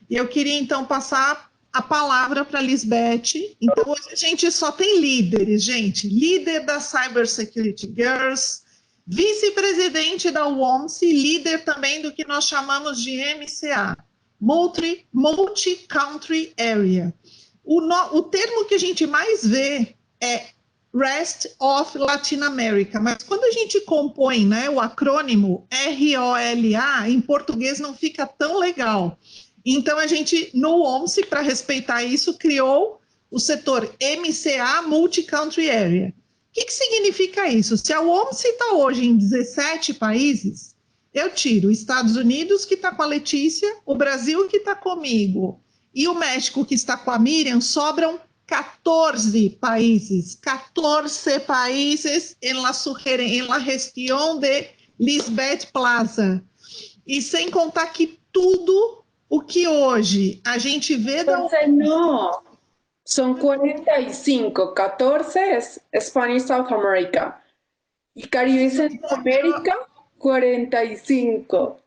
E eu queria, então, passar a palavra para a Lisbeth. Então, hoje a gente só tem líderes, gente. Líder da Cyber Security Girls, vice-presidente da WOMC, líder também do que nós chamamos de MCA, Multi-Country Area. O termo que a gente mais vê é Rest of Latin America, mas quando a gente compõe, né, o acrônimo ROLA, em português não fica tão legal. Então a gente, no OMSI, para respeitar isso, criou o setor MCA, Multi-Country Area. O que significa isso? Se a OMSI está hoje em 17 países, eu tiro Estados Unidos, que está com a Letícia, o Brasil, que está comigo, e o México, que está com a Miriam, sobram 14 países em la região de Lisbeth Plaza. E sem contar que tudo o que hoje a gente vê... No, são 45, 14 é Spanish South America. E Caribe e Centroamérica, 45.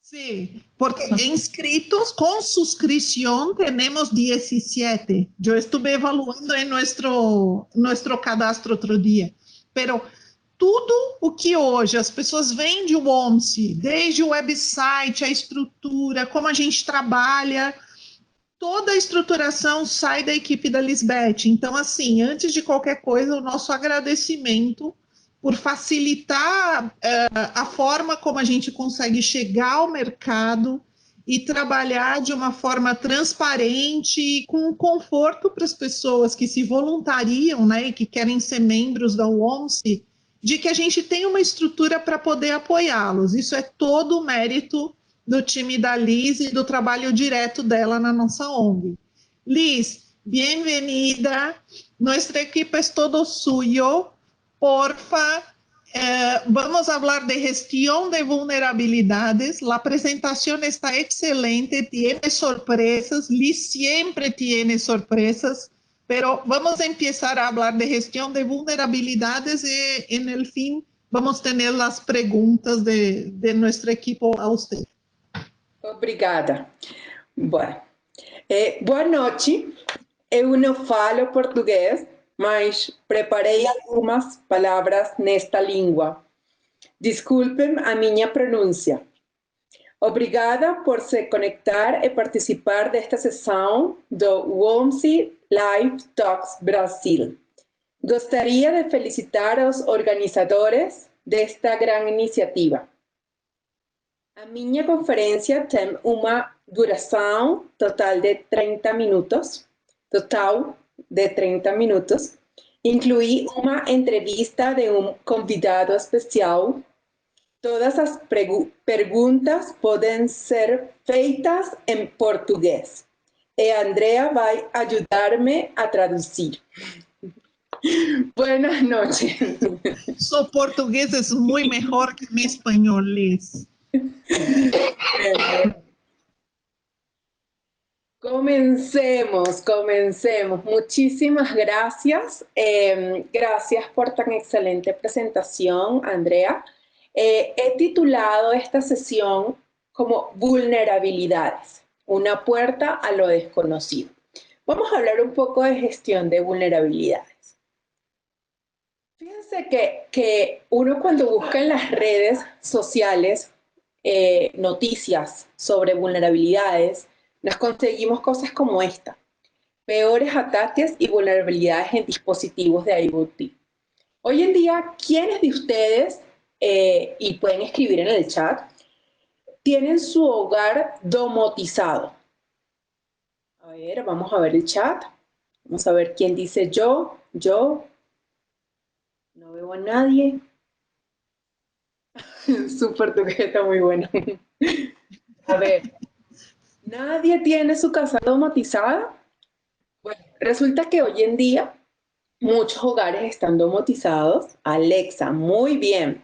Sí, porque inscritos con suscripción tenemos 17. Yo estuve evaluando en nuestro cadastro outro dia. Pero tudo o que hoje as pessoas veem de OMSI, desde o website, a estrutura, como a gente trabalha, toda a estruturação sai da equipe da Lisbeth. Então, assim, antes de qualquer coisa, o nosso agradecimento por facilitar a forma como a gente consegue chegar ao mercado e trabalhar de uma forma transparente e com conforto para as pessoas que se voluntariam, né, e que querem ser membros da OMSI, de que a gente tem uma estrutura para poder apoiá-los. Isso é todo o mérito do time da Liz e do trabalho direto dela na nossa ONG. Liz, bem-vinda. Nossa equipe é todo suyo. Porfa, vamos falar de gestão de vulnerabilidades. A apresentação está excelente, tiene sorpresas. Liz sempre tiene sorpresas, pero vamos a empezar a falar de gestão de vulnerabilidades e, en el fin, vamos ter as perguntas de nosso equipo a você. Obrigada. Bueno, boa noite. Eu não falo português, mas preparei algumas palavras nesta língua. Desculpem a minha pronúncia. Obrigada por se conectar e participar desta sessão do WOMSI Live Talks Brasil. Gostaria de felicitar os organizadores desta grande iniciativa. A minha conferência tem uma duração total de 30 minutos. Incluí uma entrevista de um convidado especial. Todas as perguntas podem ser feitas em português. E a Andrea vai ajudar-me a traduzir. Buenas noches. Su portugués es muy mejor que mi español, Liz. Comencemos. Muchísimas gracias. Gracias por tan excelente presentación, Andrea. He titulado esta sesión como Vulnerabilidades, una puerta a lo desconocido. Vamos a hablar un poco de gestión de vulnerabilidades. Fíjense que uno cuando busca en las redes sociales noticias sobre vulnerabilidades, nos conseguimos cosas como esta: peores ataques y vulnerabilidades en dispositivos de IoT. Hoy en día, ¿quiénes de ustedes, y pueden escribir en el chat, tienen su hogar domotizado? A ver, vamos a ver el chat. Vamos a ver quién dice yo. No veo a nadie. Su portugués está muy bueno. A ver, ¿nadie tiene su casa domotizada? Bueno, resulta que hoy en día muchos hogares están domotizados. Alexa, muy bien.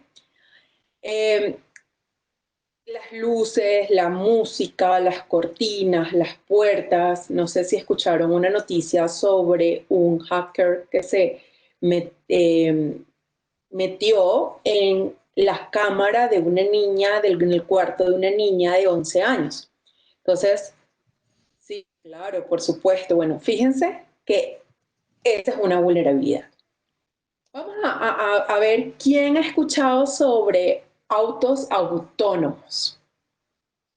Las luces, la música, las cortinas, las puertas. No sé si escucharon una noticia sobre un hacker que se metió en la cámara de una niña, en el cuarto de una niña de 11 años. Entonces, Claro, por supuesto. Bueno, fíjense que esta es una vulnerabilidad. Vamos a ver quién ha escuchado sobre autos autónomos.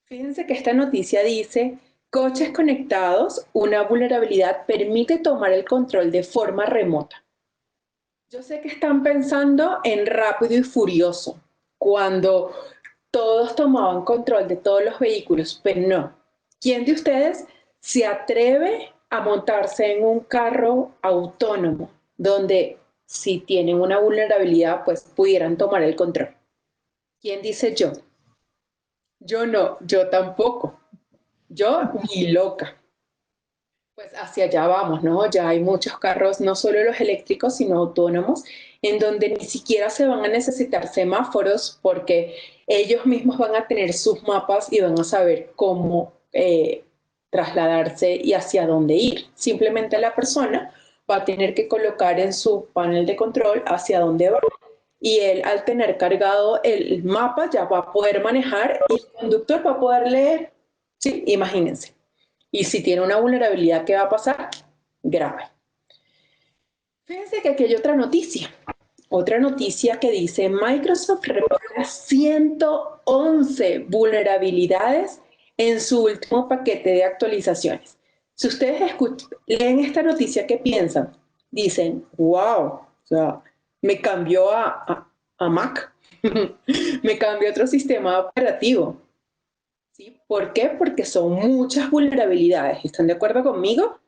Fíjense que esta noticia dice, coches conectados, una vulnerabilidad permite tomar el control de forma remota. Yo sé que están pensando en Rápido y Furioso, cuando todos tomaban control de todos los vehículos, pero no. ¿Quién de ustedes se atreve a montarse en un carro autónomo donde si tienen una vulnerabilidad, pues pudieran tomar el control? ¿Quién dice yo? Yo no, yo tampoco. Yo ni loca. Pues hacia allá vamos, ¿no? Ya hay muchos carros, no solo los eléctricos, sino autónomos, en donde ni siquiera se van a necesitar semáforos porque ellos mismos van a tener sus mapas y van a saber cómo trasladarse y hacia dónde ir. Simplemente la persona va a tener que colocar en su panel de control hacia dónde va. Y él, al tener cargado el mapa, ya va a poder manejar y el conductor va a poder leer. Sí, imagínense. Y si tiene una vulnerabilidad, ¿qué va a pasar? Grave. Fíjense que aquí hay otra noticia que dice Microsoft reporta 111 vulnerabilidades en su último paquete de actualizaciones. Si ustedes leen esta noticia, ¿qué piensan? Dicen, wow, o sea, me cambió a Mac, me cambió a otro sistema operativo. ¿Sí? ¿Por qué? Porque son muchas vulnerabilidades. ¿Están de acuerdo conmigo?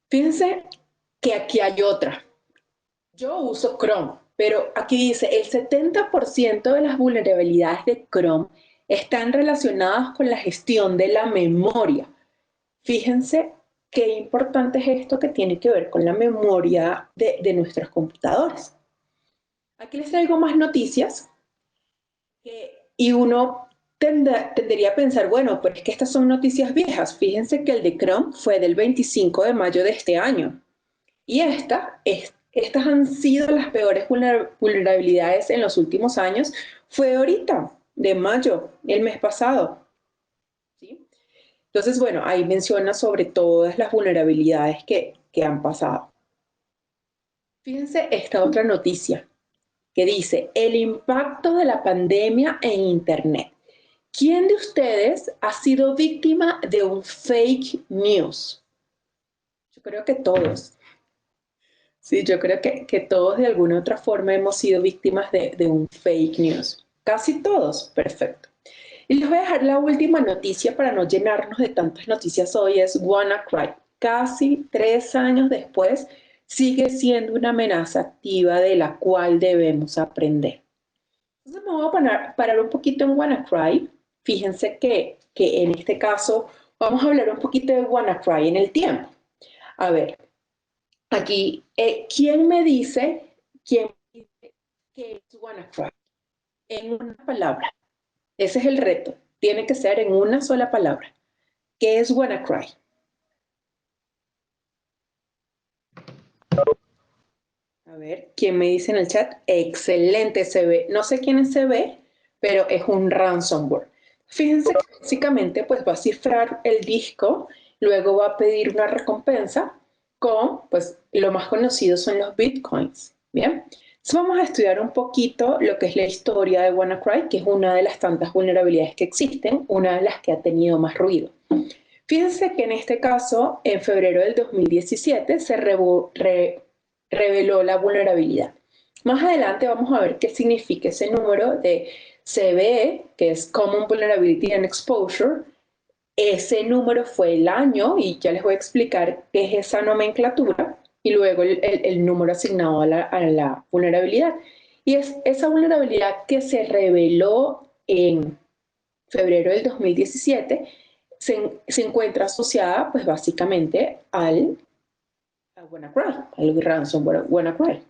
Fíjense que aquí hay otra. Yo uso Chrome, pero aquí dice el 70% de las vulnerabilidades de Chrome están relacionadas con la gestión de la memoria. Fíjense qué importante es esto que tiene que ver con la memoria de nuestros computadores. Aquí les traigo más noticias y uno tendería a pensar, bueno, pero es que estas son noticias viejas. Fíjense que el de Chrome fue del 25 de mayo de este año. Y estas han sido las peores vulnerabilidades en los últimos años. Fue ahorita, de mayo, el mes pasado. ¿Sí? Entonces, bueno, ahí menciona sobre todas las vulnerabilidades que han pasado. Fíjense esta otra noticia que dice, el impacto de la pandemia en Internet. ¿Quién de ustedes ha sido víctima de un fake news? Yo creo que todos. Sí, yo creo que todos de alguna u otra forma hemos sido víctimas de un fake news. Casi todos, perfecto. Y les voy a dejar la última noticia para no llenarnos de tantas noticias hoy, es WannaCry. Casi 3 años después, sigue siendo una amenaza activa de la cual debemos aprender. Entonces me voy a parar un poquito en WannaCry. Fíjense que en este caso vamos a hablar un poquito de WannaCry en el tiempo. A ver, aquí, ¿quién me dice qué es WannaCry? En una palabra. Ese es el reto. Tiene que ser en una sola palabra. ¿Qué es WannaCry? A ver, ¿quién me dice en el chat? Excelente, CB. No sé quién es CB, pero es un ransomware. Fíjense que básicamente pues va a cifrar el disco, luego va a pedir una recompensa con, pues lo más conocido son los bitcoins. Bien, entonces vamos a estudiar un poquito lo que es la historia de WannaCry, que es una de las tantas vulnerabilidades que existen, una de las que ha tenido más ruido. Fíjense que en este caso, en febrero del 2017, se reveló la vulnerabilidad. Más adelante vamos a ver qué significa ese número de CVE, que es Common Vulnerability and Exposure. Ese número fue el año y ya les voy a explicar qué es esa nomenclatura y luego el número asignado a la vulnerabilidad. Y es esa vulnerabilidad que se reveló en febrero del 2017 se encuentra asociada pues básicamente a WannaCry, al ransomware WannaCry.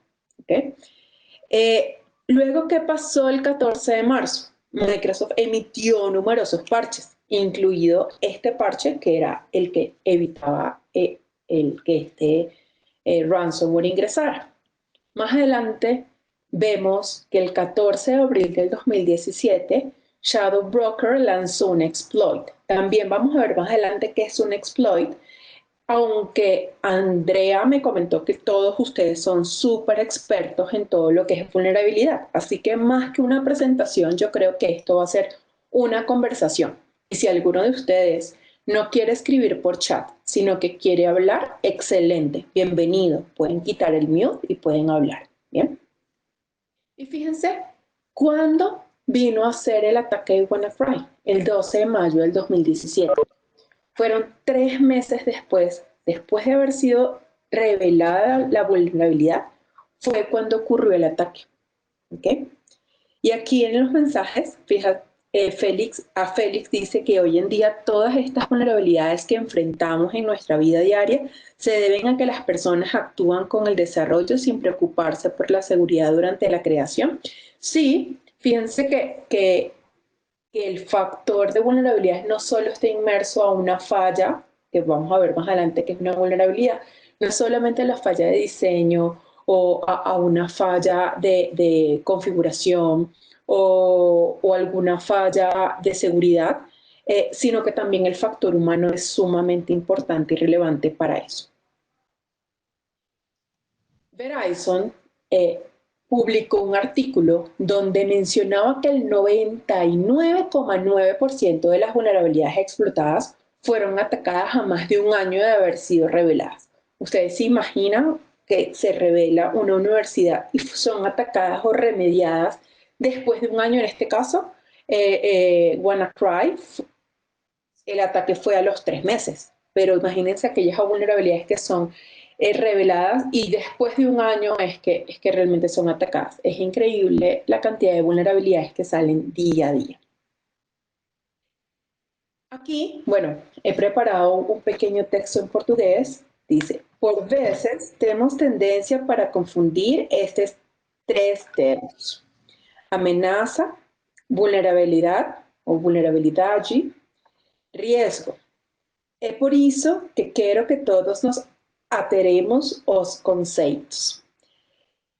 ¿Okay? Luego, ¿qué pasó el 14 de marzo? Microsoft emitió numerosos parches, incluido este parche que era el que evitaba el que ransomware ingresara. Más adelante vemos que el 14 de abril del 2017 Shadow Broker lanzó un exploit. También vamos a ver más adelante qué es un exploit, aunque Andrea me comentó que todos ustedes son súper expertos en todo lo que es vulnerabilidad. Así que más que una presentación, yo creo que esto va a ser una conversación. Y si alguno de ustedes no quiere escribir por chat, sino que quiere hablar, excelente, bienvenido. Pueden quitar el mute y pueden hablar. ¿Bien? Y fíjense, ¿cuándo vino a ser el ataque de WannaCry? El 12 de mayo del 2017. Fueron 3 meses después de haber sido revelada la vulnerabilidad, fue cuando ocurrió el ataque. ¿Okay? Y aquí en los mensajes, fíjate, Félix dice que hoy en día todas estas vulnerabilidades que enfrentamos en nuestra vida diaria se deben a que las personas actúan con el desarrollo sin preocuparse por la seguridad durante la creación. Sí, fíjense que el factor de vulnerabilidad no solo está inmerso a una falla, que vamos a ver más adelante que es una vulnerabilidad, no es solamente la falla de diseño o a una falla de configuración o alguna falla de seguridad, sino que también el factor humano es sumamente importante y relevante para eso. Verizon publicó un artículo donde mencionaba que el 99,9% de las vulnerabilidades explotadas fueron atacadas a más de un año de haber sido reveladas. Ustedes se imaginan que se revela una universidad y son atacadas o remediadas después de un año. En este caso, WannaCry, el ataque fue a los 3 meses, pero imagínense aquellas vulnerabilidades que son reveladas y después de un año es que realmente son atacadas. Es increíble la cantidad de vulnerabilidades que salen día a día. Aquí, bueno, he preparado un pequeño texto en portugués. Dice, por veces tenemos tendencia para confundir estos 3 términos. Amenaza, vulnerabilidad ou vulnerabilidade, riesgo. É por isso que quero que todos nos ateremos os conceitos.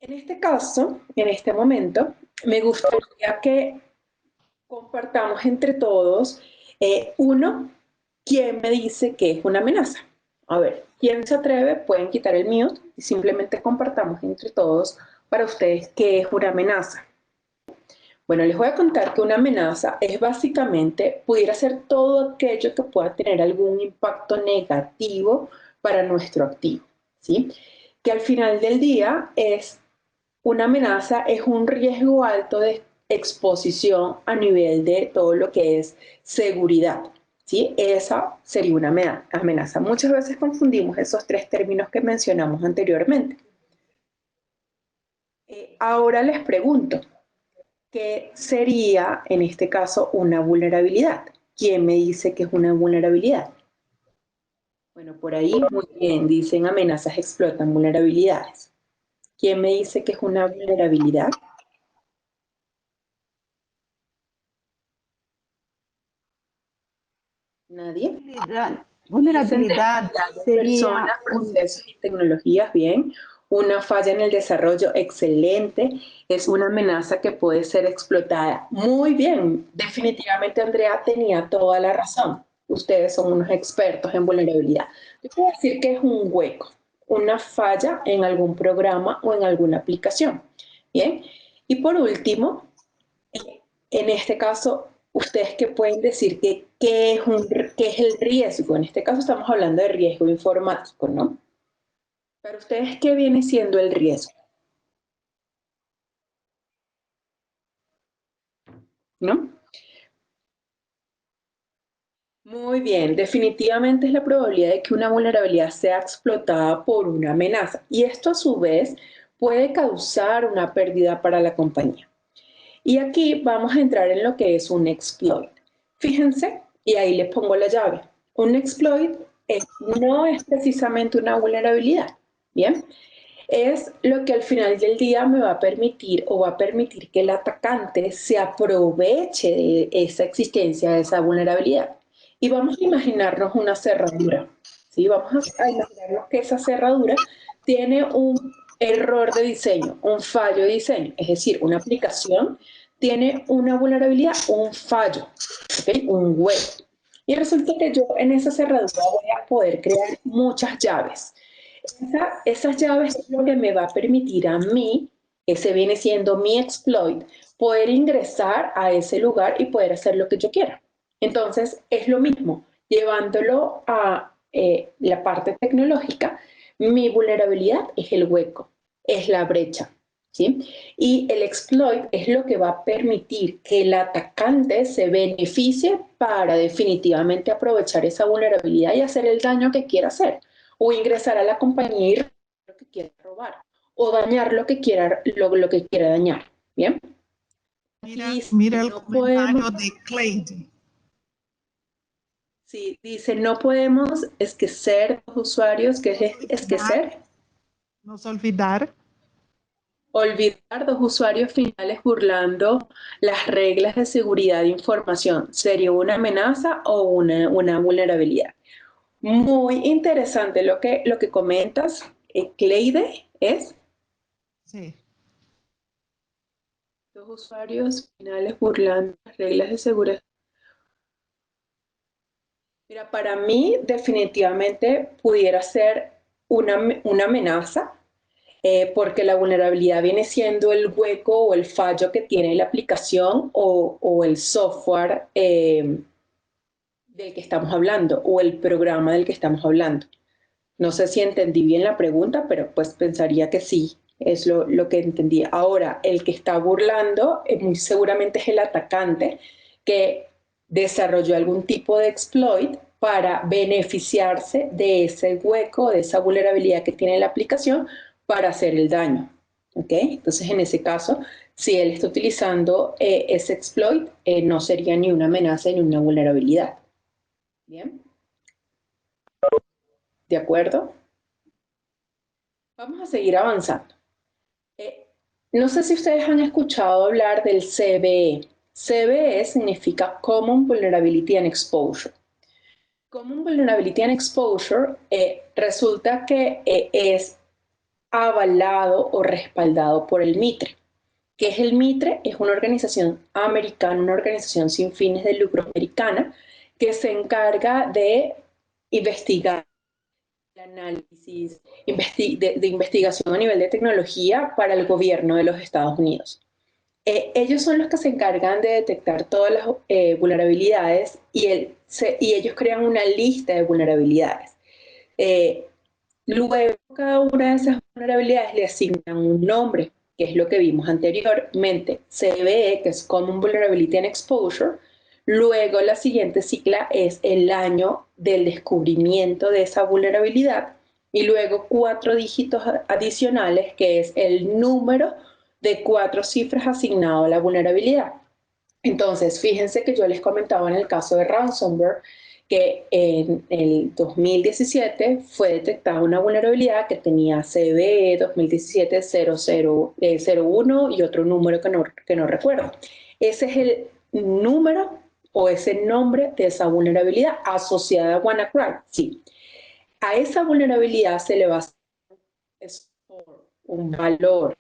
En este caso, en este momento, me gustaría que compartamos entre todos, uno, ¿quién me dice que es una amenaza? A ver, ¿quién se atreve? Pueden quitar el mute y simplemente compartamos entre todos para ustedes qué es una amenaza. Bueno, les voy a contar que una amenaza es básicamente, pudiera ser todo aquello que pueda tener algún impacto negativo para nuestro activo, ¿sí? Que al final del día es una amenaza, es un riesgo alto de exposición a nivel de todo lo que es seguridad, ¿sí? Esa sería una amenaza. Muchas veces confundimos esos 3 términos que mencionamos anteriormente. Ahora les pregunto, ¿qué sería, en este caso, una vulnerabilidad? ¿Quién me dice que es una vulnerabilidad? Bueno, por ahí muy bien, dicen amenazas explotan vulnerabilidades. ¿Quién me dice que es una vulnerabilidad? ¿Nadie? Vulnerabilidad sería Personas, procesos y tecnologías, bien. Una falla en el desarrollo, excelente. Es una amenaza que puede ser explotada. Muy bien, definitivamente Andrea tenía toda la razón. Ustedes son unos expertos en vulnerabilidad. Yo puedo decir que es un hueco, una falla en algún programa o en alguna aplicación. Bien, y por último, en este caso, ustedes que pueden decir que qué es el riesgo. En este caso estamos hablando de riesgo informático, ¿no? Para ustedes, ¿qué viene siendo el riesgo? ¿No? Muy bien, definitivamente es la probabilidad de que una vulnerabilidad sea explotada por una amenaza y esto a su vez puede causar una pérdida para la compañía. Y aquí vamos a entrar en lo que es un exploit. Fíjense, y ahí les pongo la llave. Un exploit no es precisamente una vulnerabilidad, ¿bien? Es lo que al final del día me va a permitir o va a permitir que el atacante se aproveche de esa existencia, de esa vulnerabilidad. Y vamos a imaginarnos una cerradura, ¿sí? Vamos a imaginarnos que esa cerradura tiene un error de diseño, un fallo de diseño, es decir, una aplicación tiene una vulnerabilidad, un fallo, ¿okay? Un hueco. Y resulta que yo en esa cerradura voy a poder crear muchas llaves. Esas llaves es lo que me va a permitir a mí, ese viene siendo mi exploit, poder ingresar a ese lugar y poder hacer lo que yo quiera. Entonces, es lo mismo, llevándolo a la parte tecnológica, mi vulnerabilidad es el hueco, es la brecha, ¿sí? Y el exploit es lo que va a permitir que el atacante se beneficie para definitivamente aprovechar esa vulnerabilidad y hacer el daño que quiera hacer, o ingresar a la compañía y robar lo que quiera robar, o dañar lo que quiera, lo que quiera dañar, ¿bien? Mira el comentario de Clay. Sí, dice, no podemos esquecer los usuarios, ¿qué es esquecer? No olvidar. Olvidar dos usuarios finales burlando las reglas de seguridad de información. ¿Sería una amenaza o una vulnerabilidad? Muy interesante lo que comentas, Cleide, ¿es? Sí. Dos usuarios finales burlando las reglas de seguridad. Mira, para mí definitivamente pudiera ser una amenaza, porque la vulnerabilidad viene siendo el hueco o el fallo que tiene la aplicación o el software del que estamos hablando o el programa del que estamos hablando. No sé si entendí bien la pregunta, pero pues pensaría que sí, es lo que entendí. Ahora, el que está burlando muy seguramente es el atacante que desarrolló algún tipo de exploit para beneficiarse de ese hueco, de esa vulnerabilidad que tiene la aplicación para hacer el daño. ¿Ok? Entonces, en ese caso, si él está utilizando ese exploit, no sería ni una amenaza ni una vulnerabilidad. ¿Bien? ¿De acuerdo? Vamos a seguir avanzando. No sé si ustedes han escuchado hablar del CVE. CVE significa Common Vulnerability and Exposure. Common Vulnerability and Exposure resulta que es avalado o respaldado por el MITRE. ¿Qué es el MITRE? Es una organización americana, una organización sin fines de lucro americana que se encarga de investigar análisis de investigación a nivel de tecnología para el gobierno de los Estados Unidos. Ellos son los que se encargan de detectar todas las vulnerabilidades y ellos crean una lista de vulnerabilidades. Luego, cada una de esas vulnerabilidades le asignan un nombre, que es lo que vimos anteriormente, CVE, que es Common Vulnerability and Exposure. Luego, la siguiente sigla es el año del descubrimiento de esa vulnerabilidad. Y luego 4 dígitos adicionales, que es el número de 4 cifras asignado a la vulnerabilidad. Entonces, fíjense que yo les comentaba en el caso de ransomware que en el 2017 fue detectada una vulnerabilidad que tenía CVE 2017-0001 y otro número que no recuerdo. Ese es el número o ese nombre de esa vulnerabilidad asociada a WannaCry. Sí. A esa vulnerabilidad se le va a hacer un valor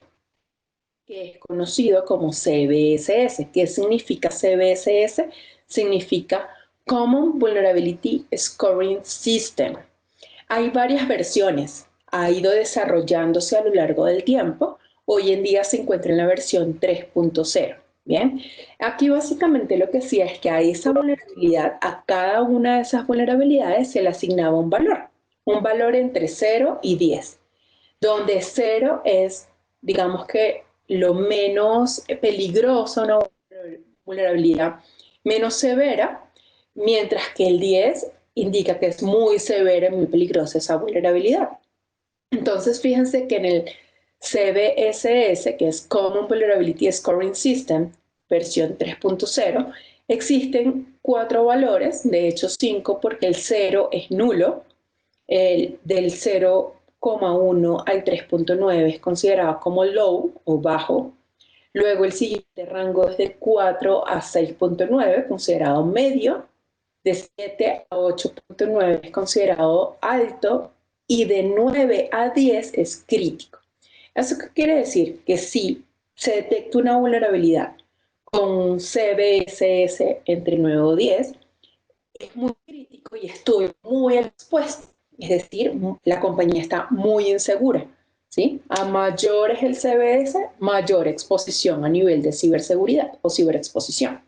que es conocido como CVSS. ¿Qué significa CVSS? Significa Common Vulnerability Scoring System. Hay varias versiones, ha ido desarrollándose a lo largo del tiempo. Hoy en día se encuentra en la versión 3.0. Bien, aquí básicamente lo que hacía es que a esa vulnerabilidad, a cada una de esas vulnerabilidades se le asignaba un valor entre 0 y 10, donde 0 es, digamos que lo menos peligroso, una vulnerabilidad menos severa, mientras que el 10 indica que es muy severa y muy peligrosa esa vulnerabilidad. Entonces, fíjense que en el CVSS, que es Common Vulnerability Scoring System, versión 3.0, existen 4 valores, de hecho 5, porque el 0 es nulo, del 0,1 al 3.9 es considerado como low o bajo. Luego el siguiente rango es de 4 a 6.9, considerado medio. De 7 a 8.9 es considerado alto. Y de 9 a 10 es crítico. ¿Eso qué quiere decir? Que si se detecta una vulnerabilidad con un CBSS entre 9 o 10, es muy crítico y estoy muy expuesto. Es decir, la compañía está muy insegura, ¿sí? A mayor es el CBS, mayor exposición a nivel de ciberseguridad o ciberexposición.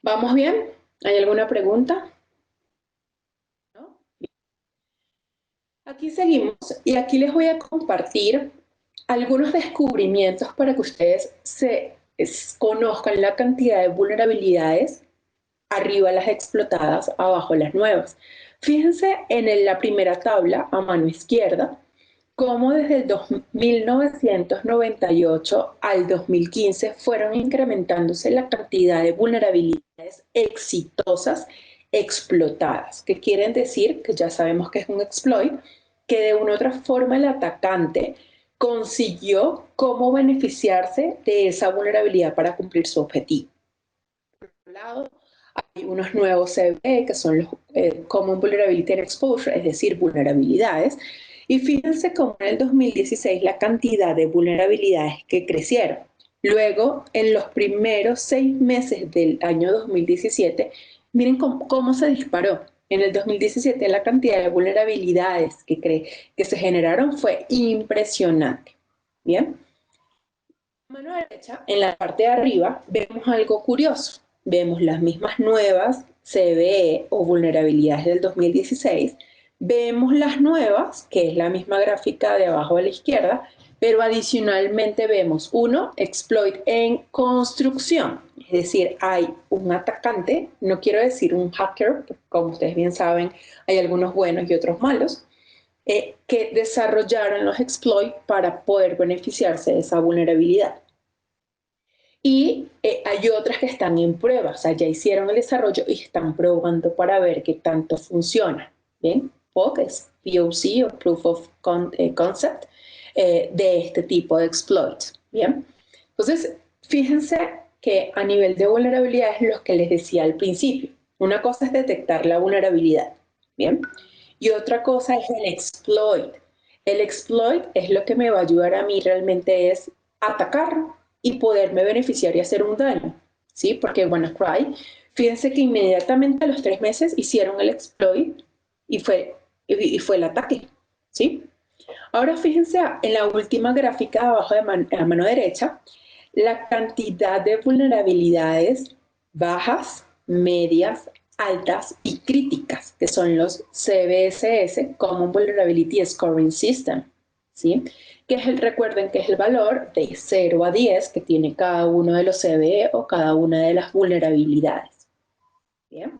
¿Vamos bien? ¿Hay alguna pregunta? ¿No? Aquí seguimos y aquí les voy a compartir algunos descubrimientos para que ustedes conozcan la cantidad de vulnerabilidades, arriba las explotadas, abajo las nuevas. Fíjense en la primera tabla a mano izquierda, cómo desde el 1998 al 2015 fueron incrementándose la cantidad de vulnerabilidades exitosas explotadas, que quieren decir, que ya sabemos que es un exploit, que de una u otra forma el atacante consiguió cómo beneficiarse de esa vulnerabilidad para cumplir su objetivo. Por otro lado, hay unos nuevos CVE que son los Common Vulnerability and Exposure, es decir, vulnerabilidades. Y fíjense cómo en el 2016 la cantidad de vulnerabilidades que crecieron. Luego, en los primeros 6 meses del año 2017, miren cómo se disparó. En el 2017 la cantidad de vulnerabilidades que se generaron fue impresionante. Bien. A mano derecha, en la parte de arriba, vemos algo curioso. Vemos las mismas nuevas CVE o vulnerabilidades del 2016. Vemos las nuevas, que es la misma gráfica de abajo a la izquierda, pero adicionalmente vemos uno, exploit en construcción. Es decir, hay un atacante, no quiero decir un hacker, como ustedes bien saben, hay algunos buenos y otros malos, que desarrollaron los exploits para poder beneficiarse de esa vulnerabilidad. Y hay otras que están en prueba, o sea, ya hicieron el desarrollo y están probando para ver qué tanto funciona. ¿Bien? POC es POC o Proof of Concept de este tipo de exploits. ¿Bien? Entonces, fíjense que a nivel de vulnerabilidad es lo que les decía al principio. Una cosa es detectar la vulnerabilidad. ¿Bien? Y otra cosa es el exploit. El exploit es lo que me va a ayudar a mí realmente es atacar y poderme beneficiar y hacer un daño, ¿sí? Porque WannaCry, fíjense que inmediatamente a los 3 meses hicieron el exploit y fue el ataque, ¿sí? Ahora fíjense en la última gráfica de abajo a mano derecha, la cantidad de vulnerabilidades bajas, medias, altas y críticas, que son los CVSS, Common Vulnerability Scoring System, ¿sí? Recuerden que es el valor de 0 a 10 que tiene cada uno de los CVE o cada una de las vulnerabilidades. Bien.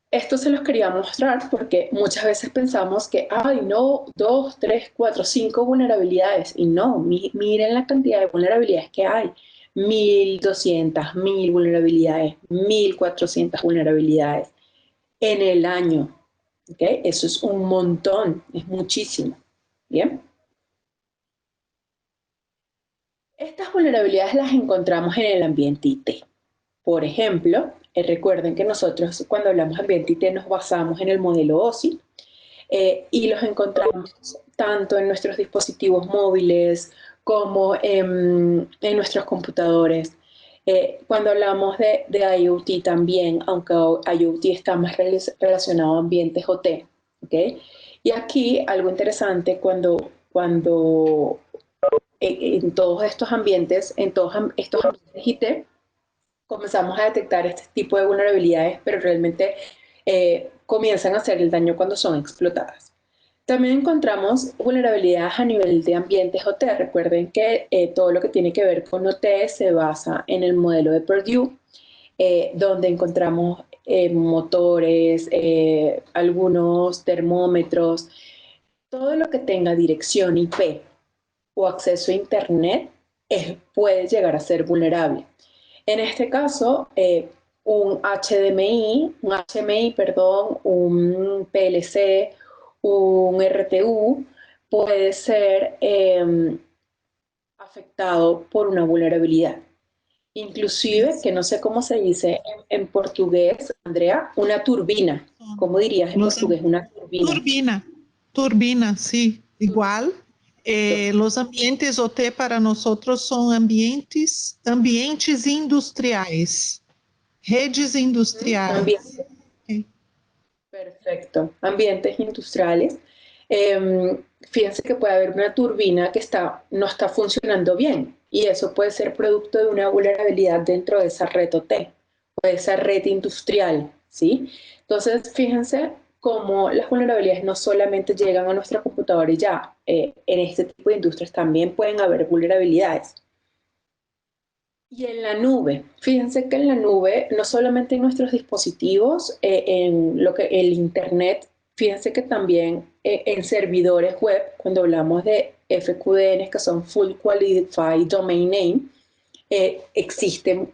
Esto se los quería mostrar porque muchas veces pensamos que, ay, no, 2, 3, 4, 5 vulnerabilidades. Y no, miren la cantidad de vulnerabilidades que hay. 1.200, 1.000 vulnerabilidades, 1.400 vulnerabilidades en el año. ¿Okay? Eso es un montón, es muchísimo. Bien. Estas vulnerabilidades las encontramos en el ambiente IT. Por ejemplo, recuerden que nosotros cuando hablamos de ambiente IT nos basamos en el modelo OSI y los encontramos tanto en nuestros dispositivos móviles como en nuestros computadores. Cuando hablamos de IoT también, aunque IoT está más relacionado a ambientes OT. ¿Okay? Y aquí algo interesante cuando en todos estos ambientes, estos ambientes IT, comenzamos a detectar este tipo de vulnerabilidades, pero realmente comienzan a hacer el daño cuando son explotadas. También encontramos vulnerabilidades a nivel de ambientes OT. Recuerden que todo lo que tiene que ver con OT se basa en el modelo de Purdue, donde encontramos motores, algunos termómetros, todo lo que tenga dirección IP o acceso a Internet puede llegar a ser vulnerable. En este caso, un HMI, un PLC, un RTU puede ser afectado por una vulnerabilidad. Inclusive, que no sé cómo se dice en portugués, Andrea, una turbina. ¿Cómo dirías en portugués una turbina? Turbina, sí, igual. Los ambientes OT para nosotros son ambientes industriales, redes industriales. Okay. Perfecto, ambientes industriales. Fíjense que puede haber una turbina que no está funcionando bien y eso puede ser producto de una vulnerabilidad dentro de esa red OT o de esa red industrial, ¿sí? Entonces, fíjense cómo las vulnerabilidades no solamente llegan a nuestra computadora y ya, en este tipo de industrias también pueden haber vulnerabilidades. Y en la nube, fíjense que en la nube, no solamente en nuestros dispositivos, en lo que el Internet, fíjense que también en servidores web, cuando hablamos de FQDN, que son Full Qualified Domain Name, existen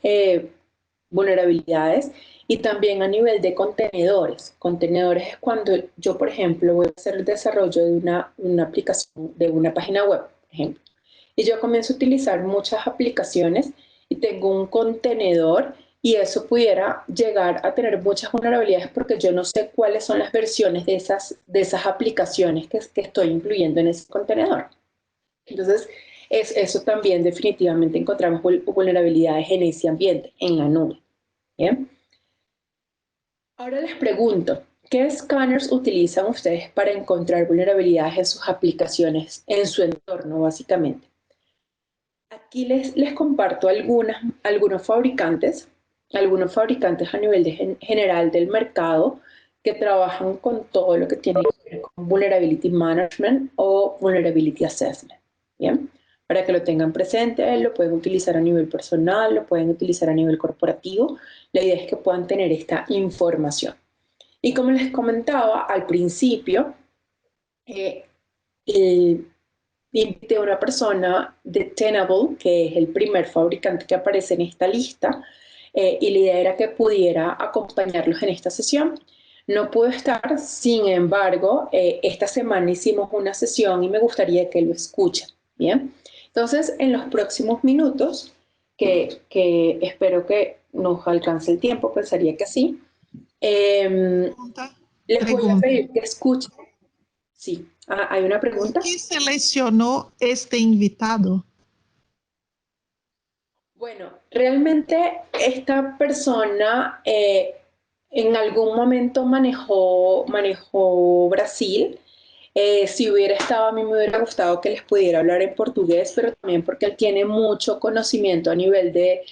vulnerabilidades y también a nivel de contenedores. Contenedores es cuando yo, por ejemplo, voy a hacer el desarrollo de una aplicación, de una página web, por ejemplo, y yo comienzo a utilizar muchas aplicaciones y tengo un contenedor y eso pudiera llegar a tener muchas vulnerabilidades porque yo no sé cuáles son las versiones de esas aplicaciones que estoy incluyendo en ese contenedor. Entonces, eso también definitivamente encontramos vulnerabilidades en ese ambiente, en la nube. ¿Bien? Ahora les pregunto, ¿qué escáneres utilizan ustedes para encontrar vulnerabilidades en sus aplicaciones, en su entorno, básicamente? Aquí les comparto algunos fabricantes a nivel general del mercado que trabajan con todo lo que tiene que ver con Vulnerability Management o Vulnerability Assessment. ¿Bien? Para que lo tengan presente, lo pueden utilizar a nivel personal, lo pueden utilizar a nivel corporativo. La idea es que puedan tener esta información. Y como les comentaba al principio, invité a una persona de Tenable, que es el primer fabricante que aparece en esta lista, y la idea era que pudiera acompañarlos en esta sesión. No pudo estar, sin embargo, esta semana hicimos una sesión y me gustaría que lo escuchen, ¿bien? Entonces, en los próximos minutos, que espero que nos alcance el tiempo, pensaría que sí, les voy a pedir que escuchen. Sí, ¿hay una pregunta? ¿Quién seleccionó este invitado? Bueno, realmente esta persona en algún momento manejó Brasil. Si hubiera estado, a mí me hubiera gustado que les pudiera hablar en portugués, pero también porque él tiene mucho conocimiento a nivel de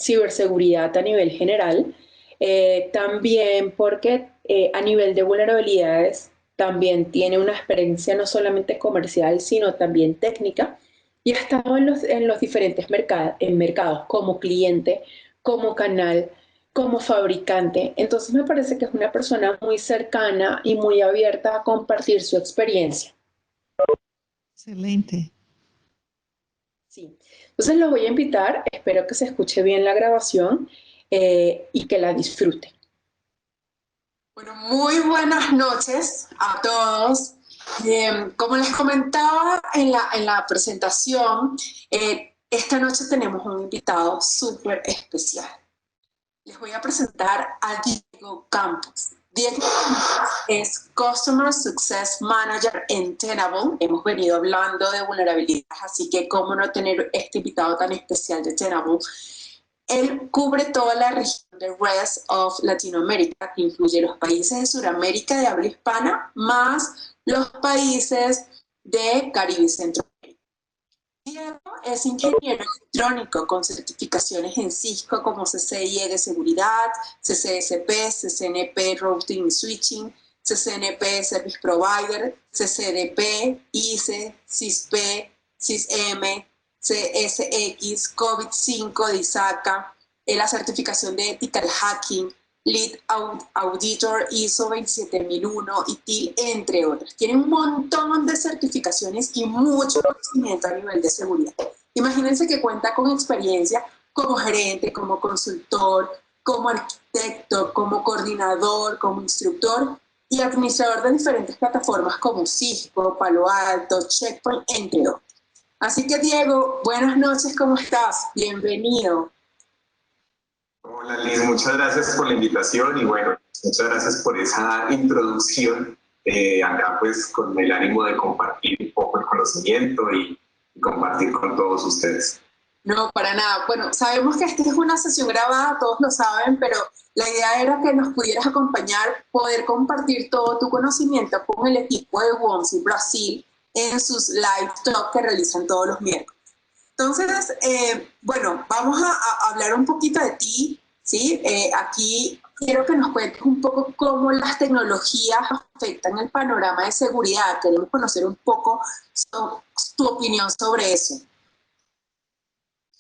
ciberseguridad a nivel general. También porque a nivel de vulnerabilidades también tiene una experiencia no solamente comercial, sino también técnica. Y ha estado en los diferentes mercados como cliente, como canal, como fabricante. Entonces me parece que es una persona muy cercana y muy abierta a compartir su experiencia. Excelente. Sí. Entonces los voy a invitar, espero que se escuche bien la grabación y que la disfruten. Bueno, muy buenas noches a todos. Como les comentaba en la presentación, esta noche tenemos un invitado súper especial. Les voy a presentar a Diego Campos. Diego Campos es Customer Success Manager en Tenable. Hemos venido hablando de vulnerabilidades, así que cómo no tener este invitado tan especial de Tenable. Él cubre toda la región de Rest of Latinoamérica, que incluye los países de Sudamérica de habla hispana, más los países de Caribe y Centroamérica. Diego es ingeniero electrónico con certificaciones en Cisco como CCIE de seguridad, CCSP, CCNP Routing y Switching, CCNP Service Provider, CCDP, ICE, CISP, CISM, CSX, COVID-5 de ISACA, la certificación de Ethical Hacking, Lead Auditor ISO 27001 y TIL, entre otras. Tiene un montón de certificaciones y mucho conocimiento a nivel de seguridad. Imagínense que cuenta con experiencia como gerente, como consultor, como arquitecto, como coordinador, como instructor y administrador de diferentes plataformas como Cisco, Palo Alto, Checkpoint, entre otros. Así que, Diego, buenas noches, ¿cómo estás? Bienvenido. Hola, Liz, muchas gracias por la invitación y bueno, muchas gracias por esa introducción acá pues con el ánimo de compartir un poco el conocimiento y compartir con todos ustedes. No, para nada. Bueno, sabemos que esta es una sesión grabada, todos lo saben, pero la idea era que nos pudieras acompañar, poder compartir todo tu conocimiento con el equipo de WOMSI Brasil en sus live talk que realizan todos los miércoles. Entonces, bueno, vamos a hablar un poquito de ti, ¿sí? Aquí quiero que nos cuentes un poco cómo las tecnologías afectan el panorama de seguridad. Queremos conocer un poco tu opinión sobre eso.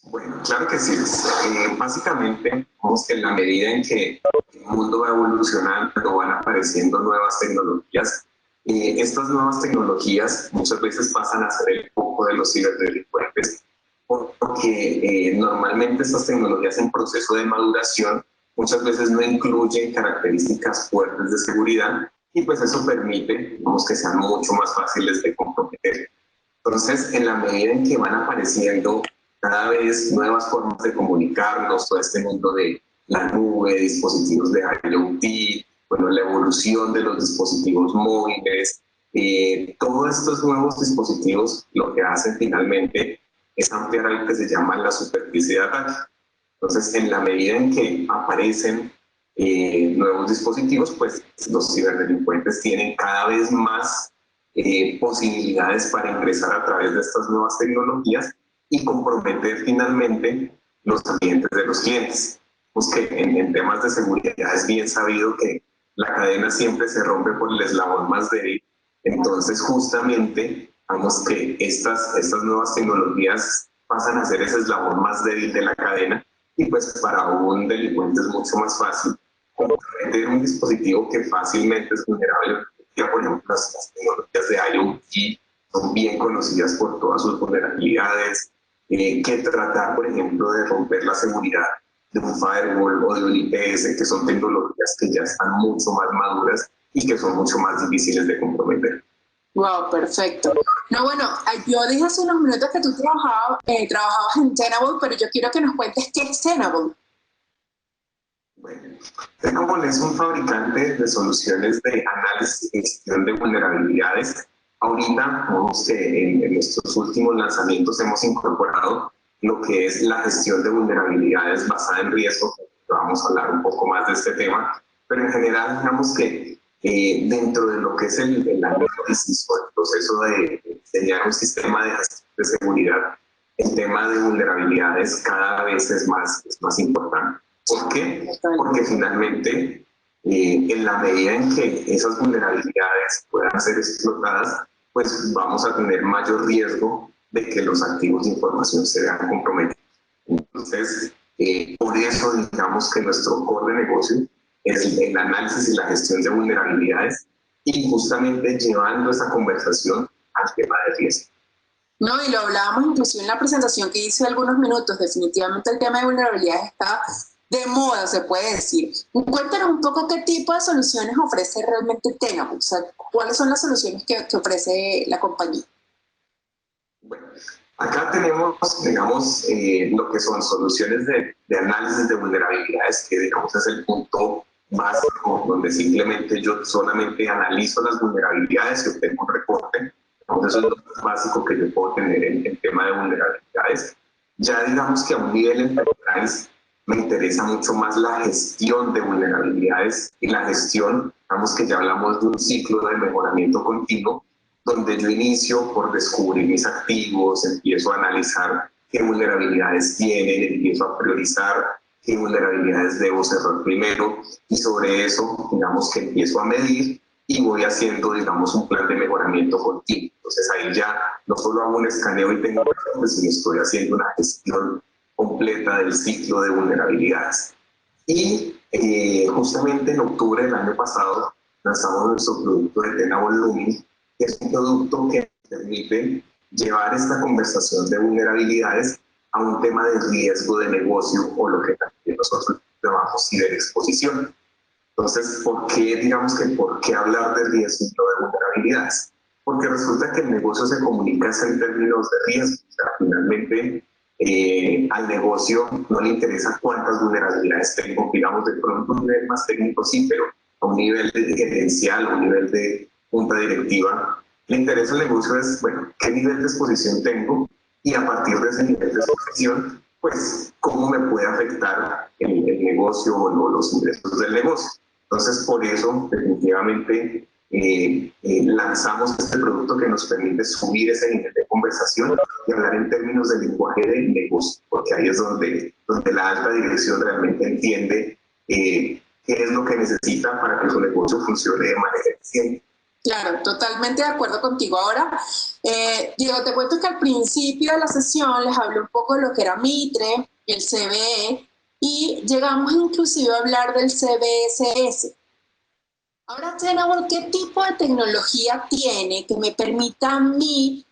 Bueno, claro que sí. Básicamente, vemos que en la medida en que el mundo va evolucionando, van apareciendo nuevas tecnologías. Estas nuevas tecnologías muchas veces pasan a ser el foco de los ciberdelincuentes, porque normalmente estas tecnologías en proceso de maduración muchas veces no incluyen características fuertes de seguridad y pues eso permite, digamos, que sean mucho más fáciles de comprometer. Entonces, en la medida en que van apareciendo cada vez nuevas formas de comunicarnos, todo este mundo de la nube, dispositivos de IoT, bueno, la evolución de los dispositivos móviles, todos estos nuevos dispositivos lo que hacen finalmente es ampliar algo que se llama la superficie de ataque. Entonces, en la medida en que aparecen nuevos dispositivos, pues los ciberdelincuentes tienen cada vez más posibilidades para ingresar a través de estas nuevas tecnologías y comprometer finalmente los ambientes de los clientes. Pues que en temas de seguridad es bien sabido que la cadena siempre se rompe por el eslabón más débil. Entonces, justamente, vamos que estas nuevas tecnologías pasan a ser ese eslabón más débil de la cadena y pues para un delincuente es mucho más fácil comprometer un dispositivo que fácilmente es vulnerable. Por ejemplo, las tecnologías de IoT son bien conocidas por todas sus vulnerabilidades, que tratar, por ejemplo, de romper la seguridad de un firewall o de un IPS, que son tecnologías que ya están mucho más maduras y que son mucho más difíciles de comprometer. Wow, perfecto. No, bueno, yo dije hace unos minutos que tú trabajabas en Tenable, pero yo quiero que nos cuentes qué es Tenable. Bueno, Tenable es un fabricante de soluciones de análisis y gestión de vulnerabilidades. Ahorita, vemos que en nuestros últimos lanzamientos hemos incorporado lo que es la gestión de vulnerabilidades basada en riesgo. Vamos a hablar un poco más de este tema, pero en general, digamos que dentro de lo que es el análisis o el proceso de diseñar un sistema de gestión de seguridad, el tema de vulnerabilidades cada vez es más importante. ¿Por qué? Porque finalmente, en la medida en que esas vulnerabilidades puedan ser explotadas, pues vamos a tener mayor riesgo de que los activos de información se vean comprometidos. Entonces, por eso digamos que nuestro core de negocio es el análisis y la gestión de vulnerabilidades y justamente llevando esa conversación al tema de riesgo. No, y lo hablábamos inclusive en la presentación que hice algunos minutos, definitivamente el tema de vulnerabilidades está de moda, se puede decir. Cuéntanos un poco qué tipo de soluciones ofrece realmente Tenable, o sea, cuáles son las soluciones que ofrece la compañía. Bueno, acá tenemos, digamos, lo que son soluciones de análisis de vulnerabilidades, que digamos es el punto básico, donde simplemente yo solamente analizo las vulnerabilidades y obtengo un reporte. Entonces, eso es lo más básico que yo puedo tener en el tema de vulnerabilidades. Ya digamos que a un nivel enterprise me interesa mucho más la gestión de vulnerabilidades y la gestión, digamos que ya hablamos de un ciclo de mejoramiento continuo, donde yo inicio por descubrir mis activos, empiezo a analizar qué vulnerabilidades tienen, empiezo a priorizar qué vulnerabilidades debo cerrar primero y sobre eso, digamos que empiezo a medir y voy haciendo, digamos, un plan de mejoramiento continuo. Entonces ahí ya no solo hago un escaneo y tengo reportes, sino estoy haciendo una gestión completa del ciclo de vulnerabilidades. Y justamente en octubre del año pasado lanzamos nuestro producto de Tenable Lumin, que es un producto que permite llevar esta conversación de vulnerabilidades a un tema de riesgo de negocio o lo que también nosotros llamamos ciberexposición. Entonces, ¿por qué hablar de riesgo y no de vulnerabilidades? Porque resulta que el negocio se comunica en términos de riesgo. O sea, finalmente, al negocio no le interesa cuántas vulnerabilidades tengo, digamos, de pronto un nivel más técnico sí, pero a un nivel de gerencial, a un nivel de junta directiva, le interesa el negocio es, bueno, qué nivel de exposición tengo y a partir de ese nivel de exposición, pues, cómo me puede afectar el negocio o no, los ingresos del negocio. Entonces, por eso, definitivamente, lanzamos este producto que nos permite subir ese nivel de conversación y hablar en términos de lenguaje del negocio, porque ahí es donde la alta dirección realmente entiende qué es lo que necesita para que su negocio funcione de manera eficiente. Claro, totalmente de acuerdo contigo. Ahora, Diego, te cuento que al principio de la sesión les hablé un poco de lo que era Mitre, el CBE, y llegamos inclusive a hablar del CBSS. Ahora, Tenable, ¿qué tipo de tecnología tiene que me permita a mí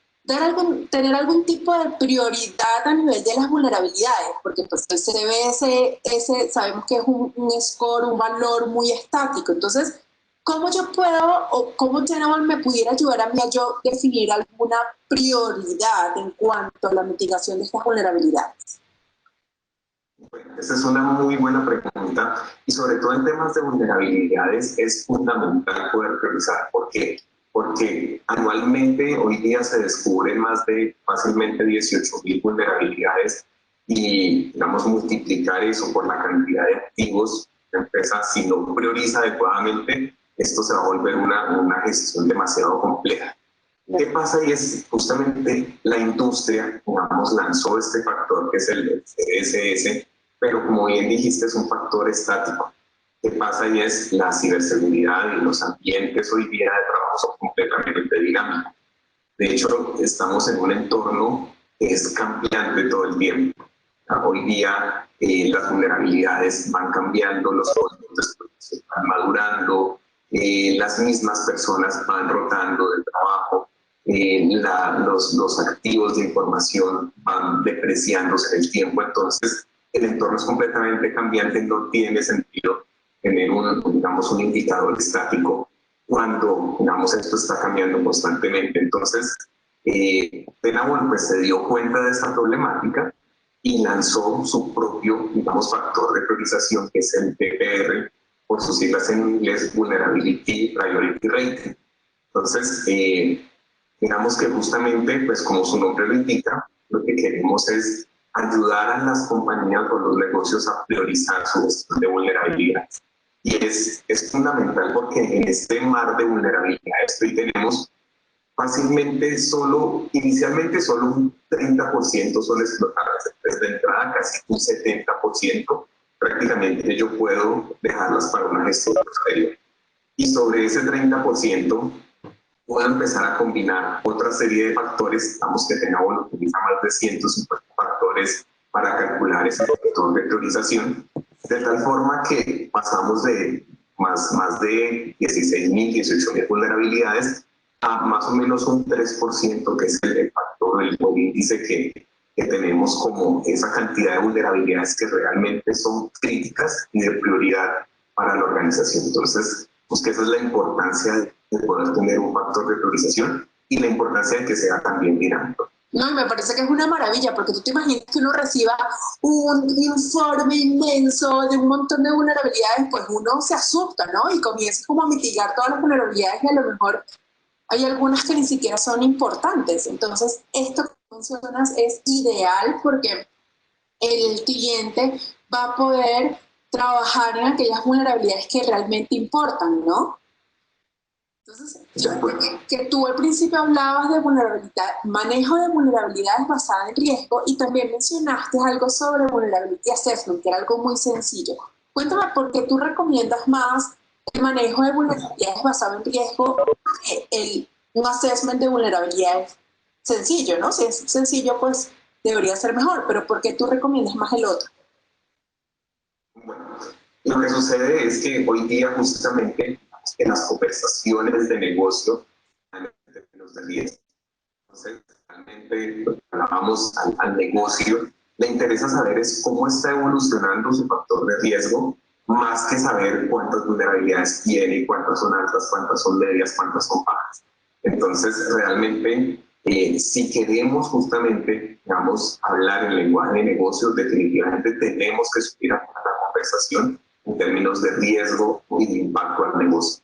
tener algún tipo de prioridad a nivel de las vulnerabilidades? Porque pues el CBSS sabemos que es un score, un valor muy estático. Entonces, ¿cómo yo puedo o cómo Tenable me pudiera ayudar a mí a yo definir alguna prioridad en cuanto a la mitigación de estas vulnerabilidades? Bueno, esa es una muy buena pregunta y sobre todo en temas de vulnerabilidades es fundamental poder priorizar. ¿Por qué? Porque anualmente hoy día se descubren más de fácilmente 18.000 vulnerabilidades y, digamos, multiplicar eso por la cantidad de activos de la empresa, si no prioriza adecuadamente, esto se va a volver una gestión demasiado compleja. ¿Qué pasa? Y es justamente la industria, digamos, lanzó este factor que es el CSS, pero como bien dijiste, es un factor estático. ¿Qué pasa? Y es la ciberseguridad y los ambientes hoy día de trabajo son completamente dinámicos. De hecho, estamos en un entorno que es cambiante todo el tiempo. Hoy día las vulnerabilidades van cambiando, los códigos van madurando, las mismas personas van rotando del trabajo, los activos de información van depreciándose en el tiempo, entonces el entorno es completamente cambiante, no tiene sentido tener un indicador estático cuando, digamos, esto está cambiando constantemente. Entonces, Tenable pues se dio cuenta de esta problemática y lanzó su propio, digamos, factor de priorización, que es el PPR, por sus siglas en inglés, Vulnerability Priority Rating. Entonces, digamos que justamente, pues como su nombre lo indica, lo que queremos es ayudar a las compañías o los negocios a priorizar su gestión de vulnerabilidades. Y es fundamental porque en este mar de vulnerabilidades hoy tenemos fácilmente inicialmente solo un 30% son explotadas, desde entrada casi un 70%, prácticamente yo puedo dejarlas para una gestión posterior. Y sobre ese 30%, puedo empezar a combinar otra serie de factores, digamos que Tenable utiliza más de 150 factores para calcular ese factor de priorización, de tal forma que pasamos de más de 16.000, 18.000 vulnerabilidades a más o menos un 3%, que es el factor, el índice que tenemos como esa cantidad de vulnerabilidades que realmente son críticas y de prioridad para la organización. Entonces, pues que esa es la importancia de poder tener un factor de priorización y la importancia de que sea también dinámico. No, y me parece que es una maravilla, porque tú te imaginas que uno reciba un informe inmenso de un montón de vulnerabilidades, pues uno se asusta, ¿no? Y comienza como a mitigar todas las vulnerabilidades y a lo mejor hay algunas que ni siquiera son importantes. Entonces, esto que mencionas es ideal porque el cliente va a poder trabajar en aquellas vulnerabilidades que realmente importan, ¿no? Entonces, que tú al principio hablabas de vulnerabilidad, manejo de vulnerabilidades basada en riesgo y también mencionaste algo sobre vulnerability assessment, que era algo muy sencillo. Cuéntame por qué tú recomiendas más el manejo de vulnerabilidades basado en riesgo que un assessment de vulnerabilidades sencillo, ¿no? Si es sencillo, pues debería ser mejor, pero ¿por qué tú recomiendas más el otro? Bueno, lo que sucede es que hoy día justamente en las conversaciones de negocio en términos de riesgo. Entonces, realmente hablábamos al negocio, le interesa saber es cómo está evolucionando su factor de riesgo, más que saber cuántas vulnerabilidades tiene, cuántas son altas, cuántas son medias, cuántas son bajas. Entonces, realmente, si queremos justamente, digamos, hablar en lenguaje de negocios, definitivamente tenemos que subir a la conversación en términos de riesgo y de impacto al negocio.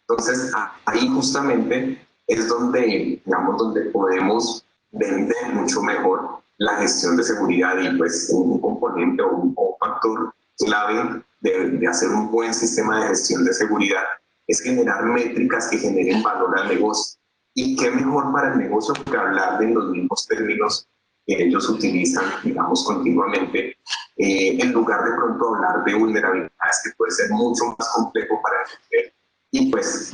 Entonces, ahí justamente es donde, digamos, donde podemos vender mucho mejor la gestión de seguridad y pues un componente o un factor clave de hacer un buen sistema de gestión de seguridad es generar métricas que generen valor al negocio. Y qué mejor para el negocio que hablar de los mismos términos que ellos utilizan, digamos, continuamente, en lugar de pronto hablar de vulnerabilidades que puede ser mucho más complejo para entender. Y pues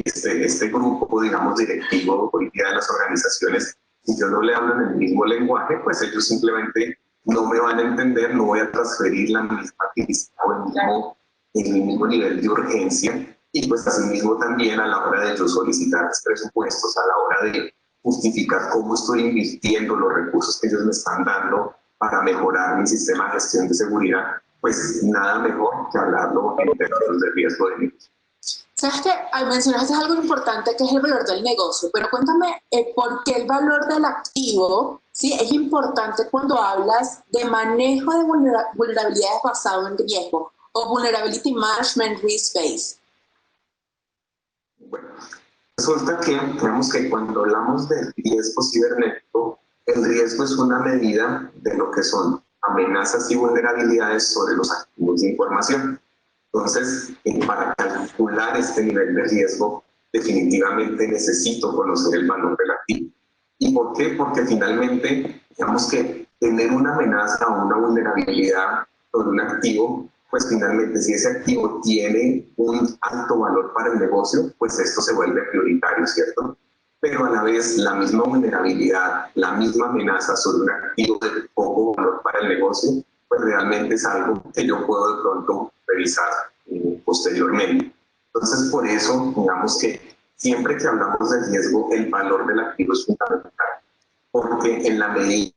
este grupo, digamos, directivo hoy día de las organizaciones, si yo no le hablo en el mismo lenguaje, pues ellos simplemente no me van a entender, no voy a transferir la misma actividad o el mismo nivel de urgencia. Y pues asimismo también a la hora de yo solicitar presupuestos, a la hora de justificar cómo estoy invirtiendo los recursos que ellos me están dando para mejorar mi sistema de gestión de seguridad, pues nada mejor que hablarlo en términos de riesgo de negocio. Sabes que mencionaste algo importante que es el valor del negocio, pero cuéntame por qué el valor del activo, ¿sí?, es importante cuando hablas de manejo de vulnerabilidades basado en riesgo o vulnerability management risk based. Bueno, resulta que, digamos que cuando hablamos del riesgo cibernético, el riesgo es una medida de lo que son amenazas y vulnerabilidades sobre los activos de información. Entonces, para calcular este nivel de riesgo, definitivamente necesito conocer el valor del activo. ¿Y por qué? Porque finalmente, digamos que tener una amenaza o una vulnerabilidad sobre un activo, pues finalmente si ese activo tiene un alto valor para el negocio, pues esto se vuelve prioritario, ¿cierto? Pero a la vez la misma vulnerabilidad, la misma amenaza sobre un activo de poco valor para el negocio, pues realmente es algo que yo puedo de pronto revisar posteriormente. Entonces, por eso, digamos que siempre que hablamos de riesgo, el valor del activo es fundamental, porque en la medida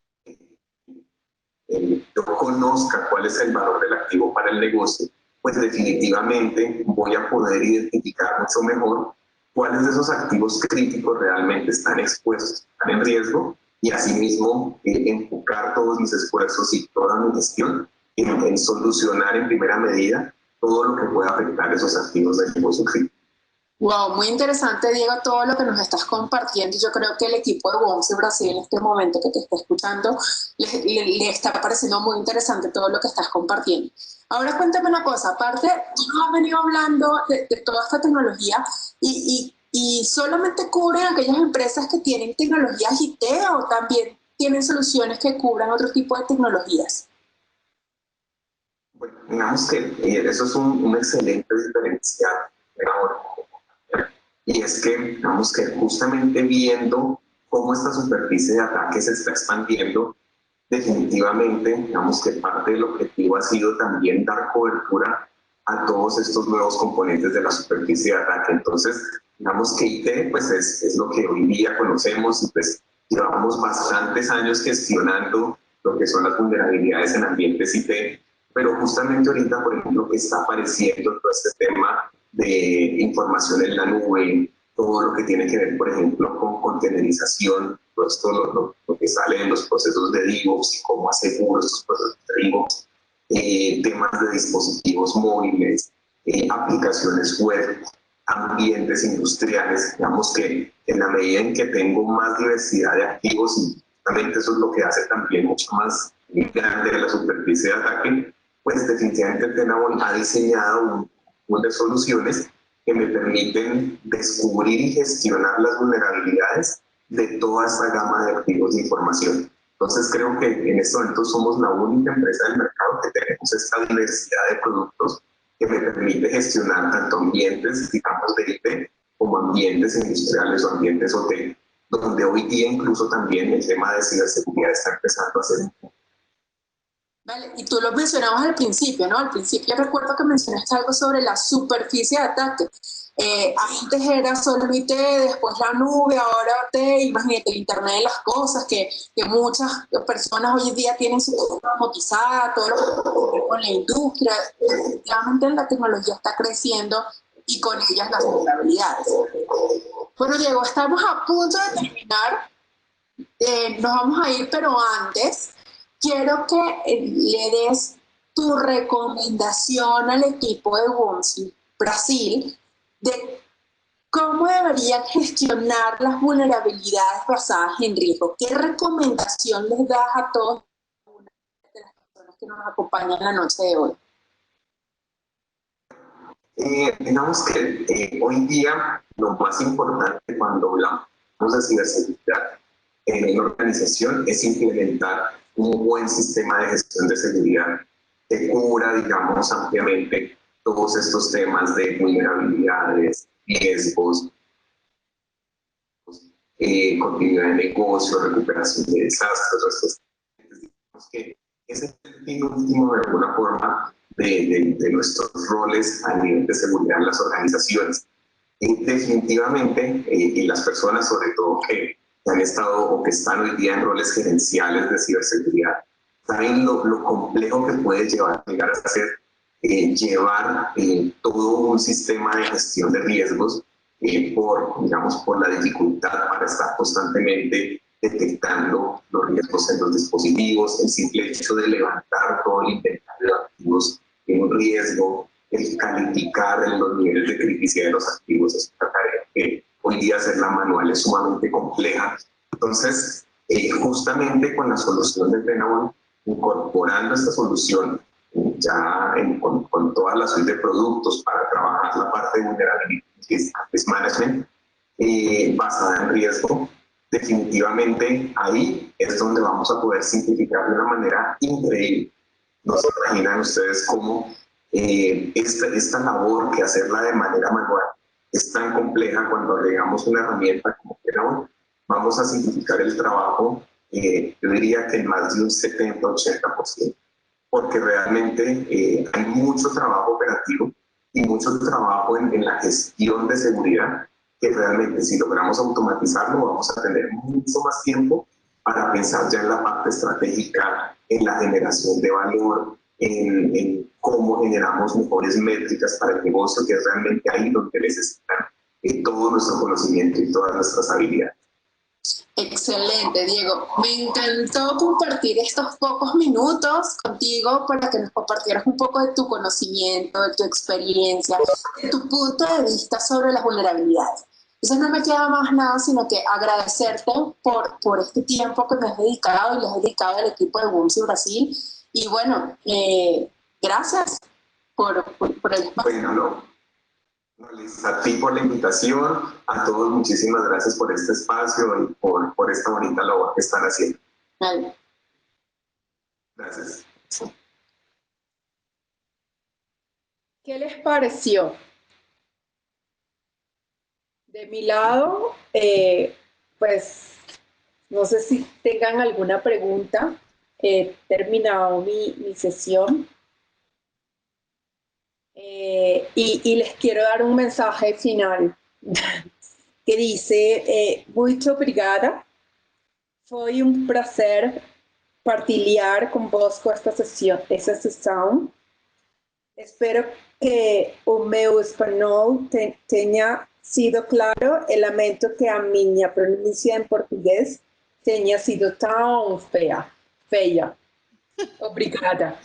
que yo conozca cuál es el valor del activo para el negocio, pues definitivamente voy a poder identificar mucho mejor cuáles de esos activos críticos realmente están expuestos, están en riesgo, y asimismo enfocar todos mis esfuerzos y toda mi gestión en solucionar en primera medida todo lo que pueda afectar esos activos del negocio crítico. Wow, muy interesante, Diego, todo lo que nos estás compartiendo. Yo creo que el equipo de Bonsi Brasil en este momento que te está escuchando le está pareciendo muy interesante todo lo que estás compartiendo. Ahora cuéntame una cosa, aparte, tú nos has venido hablando de toda esta tecnología y solamente cubren aquellas empresas que tienen tecnologías IT o también tienen soluciones que cubran otro tipo de tecnologías. Bueno, digamos que eso es un excelente diferencial ahora. Y es que, digamos que justamente viendo cómo esta superficie de ataque se está expandiendo, definitivamente, digamos que parte del objetivo ha sido también dar cobertura a todos estos nuevos componentes de la superficie de ataque. Entonces, digamos que IT pues es lo que hoy día conocemos y pues llevamos bastantes años gestionando lo que son las vulnerabilidades en ambientes IT, pero justamente ahorita, por ejemplo, que está apareciendo todo este tema de información en la nube, todo lo que tiene que ver, por ejemplo, con containerización, todo esto lo que sale en los procesos de DevOps y cómo aseguro estos procesos de DevOps, temas de dispositivos móviles, aplicaciones web, ambientes industriales. Digamos que en la medida en que tengo más diversidad de activos, y justamente eso es lo que hace también mucho más grande la superficie de ataque, pues definitivamente Tenable ha diseñado de soluciones que me permiten descubrir y gestionar las vulnerabilidades de toda esta gama de activos de información. Entonces creo que en este momento somos la única empresa del mercado que tenemos esta diversidad de productos que me permite gestionar tanto ambientes, digamos, de IT, como ambientes industriales o ambientes hotel, donde hoy día incluso también el tema de ciberseguridad está empezando a ser un. Vale, y tú lo mencionabas al principio, ¿no? Al principio recuerdo que mencionaste algo sobre la superficie de ataque. Antes era solo IT, después la nube, ahora imagínate, el Internet de las cosas, que muchas personas hoy en día tienen su cosa robotizada, todo lo que tiene que ver con la industria. Efectivamente la tecnología está creciendo y con ellas las vulnerabilidades. Bueno, Diego, estamos a punto de terminar. Nos vamos a ir, pero antes quiero que le des tu recomendación al equipo de Bonsi Brasil de ¿cómo deberían gestionar las vulnerabilidades basadas en riesgo? ¿Qué recomendación les das a todas las personas que nos acompañan la noche de hoy? Digamos que hoy día lo más importante cuando hablamos de ciberseguridad en una organización es implementar un buen sistema de gestión de seguridad que cubra, digamos, ampliamente todos estos temas de vulnerabilidades, riesgos, continuidad de negocio, recuperación de desastres. Digamos que ese es el fin último de alguna forma de nuestros roles a nivel de seguridad en las organizaciones. Y definitivamente, y las personas sobre todo que han estado o que están hoy día en roles gerenciales de ciberseguridad, saben lo complejo que puede llegar a ser llevar todo un sistema de gestión de riesgos por la dificultad para estar constantemente detectando los riesgos en los dispositivos, el simple hecho de levantar todo el inventario de activos en un riesgo, el calificar en los niveles de criticidad de los activos, es una tarea que hoy día hacerla manual es sumamente compleja. Entonces, justamente con la solución de Tenable, incorporando esta solución ya con toda la suite de productos para trabajar la parte de vulnerability management basada en riesgo, definitivamente ahí es donde vamos a poder simplificar de una manera increíble. No se imaginan ustedes cómo esta labor que hacerla de manera manual es tan compleja. Cuando agregamos una herramienta como Tenable, vamos a simplificar el trabajo, yo diría que en más de un 70-80%, porque realmente hay mucho trabajo operativo y mucho trabajo en la gestión de seguridad, que realmente si logramos automatizarlo vamos a tener mucho más tiempo para pensar ya en la parte estratégica, en la generación de valor, en cómo generamos mejores métricas para el negocio, que es realmente ahí donde necesitan todo nuestro conocimiento y todas nuestras habilidades. Excelente, Diego. Me encantó compartir estos pocos minutos contigo para que nos compartieras un poco de tu conocimiento, de tu experiencia, de tu punto de vista sobre las vulnerabilidades. Entonces no me queda más nada sino que agradecerte por este tiempo que me has dedicado y les has dedicado al equipo de WUMSI Brasil. Y bueno, gracias por el espacio. Bueno, a ti por la invitación, a todos muchísimas gracias por este espacio y por esta bonita labor que están haciendo. Vale. Gracias. ¿Qué les pareció? De mi lado, pues no sé si tengan alguna pregunta. He terminado mi sesión. Y les quiero dar un mensaje final que dice, muito obrigada, foi prazer partilhar convosco essa sessão. Espero que o meu espanhol tenha sido claro e lamento que a minha pronúncia em português tenha sido tão feia. Obrigada.